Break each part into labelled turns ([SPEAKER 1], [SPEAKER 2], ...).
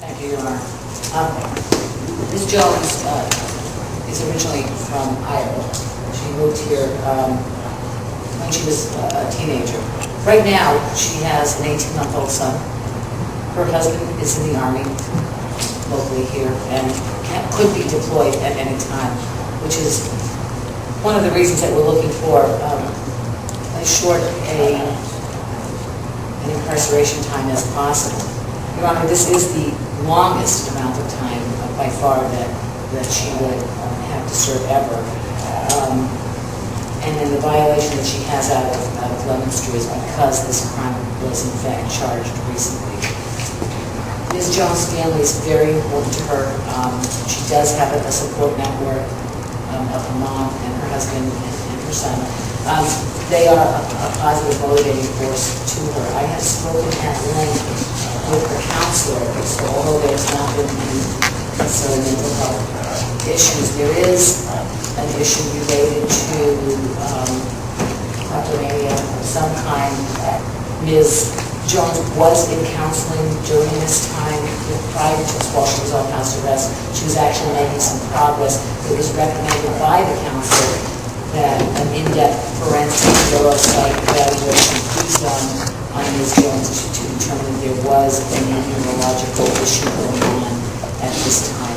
[SPEAKER 1] Thank you, Your Honor. Ms. Jones is originally from Iowa. She moved here when she was a teenager. Right now, she has an 18-month-old son. Her husband is in the Army locally here and could be deployed at any time, which is one of the reasons that we're looking for as short an incarceration time as possible. Your Honor, this is the longest amount of time by far that she would have to serve ever. And then the violation that she has out of Leominster is because this crime was in fact charged recently. Ms. Jones' family is very important to her. She does have a support network of her mom and her husband and her son. They are a positive motivating force to her. I have spoken at length with her counselor, so although there's not been any necessarily mental health issues, there is an issue related to kleptomania of some kind. Ms. Jones was in counseling during this time prior to while she was on house arrest. She was actually making some progress. It was recommended by the counselor that an in-depth forensic neuropsych evaluation be done on Ms. Jones to determine if there was any neurological issue going on at this time.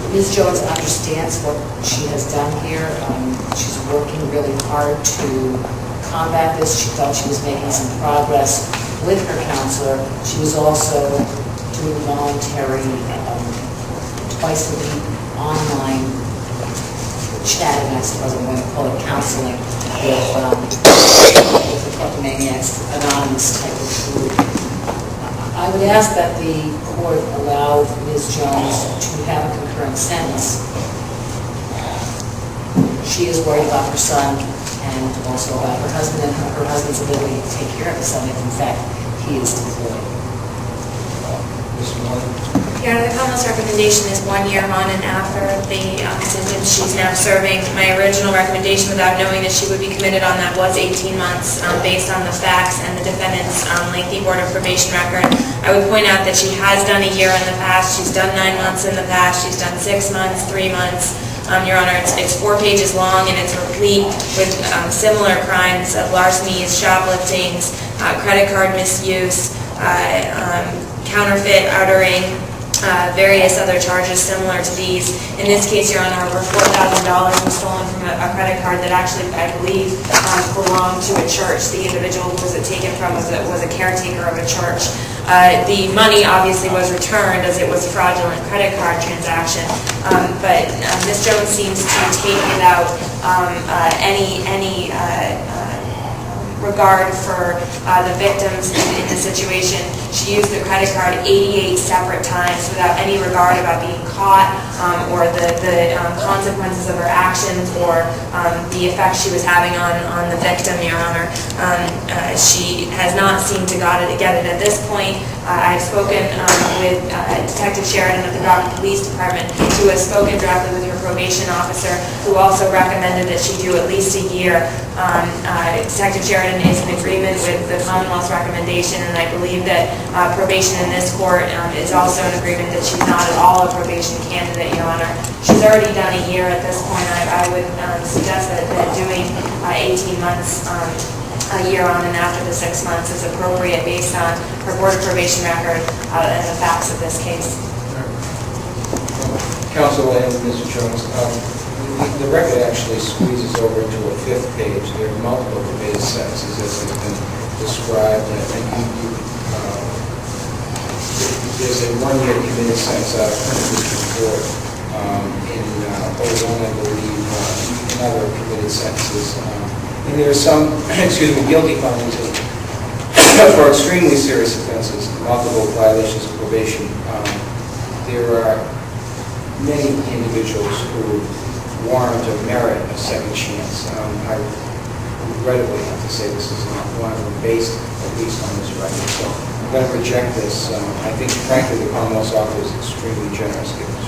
[SPEAKER 1] Ms. Jones understands what she has done here. She's working really hard to combat this. She felt she was making some progress with her counselor. She was also doing voluntary, twice a week online chatting, I suppose I'm going to call it counseling, with the Kleptomaniacs Anonymous type of group. I would ask that the court allow Ms. Jones to have a concurrent sentence. She is worried about her son and also about her husband and her husband's ability to take care of his son if in fact he is deployed.
[SPEAKER 2] Your Honor, the Commonwealth's recommendation is 1 year on and after the sentence she's now serving. My original recommendation, without knowing that she would be committed on that, was 18 months based on the facts and the defendant's lengthy board of probation record. I would point out that she has done a year in the past. She's done 9 months in the past. She's done 6 months, 3 months. Your Honor, it's 4 pages long and it's replete with similar crimes of larcenies, shopliftings, credit card misuse, counterfeit uttering, various other charges similar to these. In this case, Your Honor, over $4,000 was stolen from a credit card that actually, I believe, belonged to a church. The individual who was it taken from was a caretaker of a church. The money obviously was returned as it was a fraudulent credit card transaction, but Ms. Jones seems to take without any regard for the victims in the situation. She used the credit card 88 separate times without any regard about being caught or the consequences of her actions or the effect she was having on the victim, Your Honor. She has not seemed to get it at this point. I've spoken with Detective Sheridan of the Groton Police Department, who has spoken directly with her probation officer, who also recommended that she do at least a year. Detective Sheridan is in agreement with the Commonwealth's recommendation, and I believe that probation in this court is also in agreement that she's not at all a probation candidate, Your Honor. She's already done a year at this point. I would suggest that doing 18 months a year on and after the 6 months is appropriate based on her board of probation record and the facts of this case.
[SPEAKER 3] Counsel and Mr. Jones, the record actually squeezes over into a 5th page. There are multiple committed sentences as has been described, and I think there's a 1-year committed sentence out of Ayer District Court in 01, I believe, and other committed sentences. And there are some, guilty findings for extremely serious offenses, multiple violations of probation. There are many individuals who warrant or merit a second chance. I regrettably have to say this is not one of them based at least on this record. So I'm going to reject this. I think, frankly, the Commonwealth's offer is extremely generous given this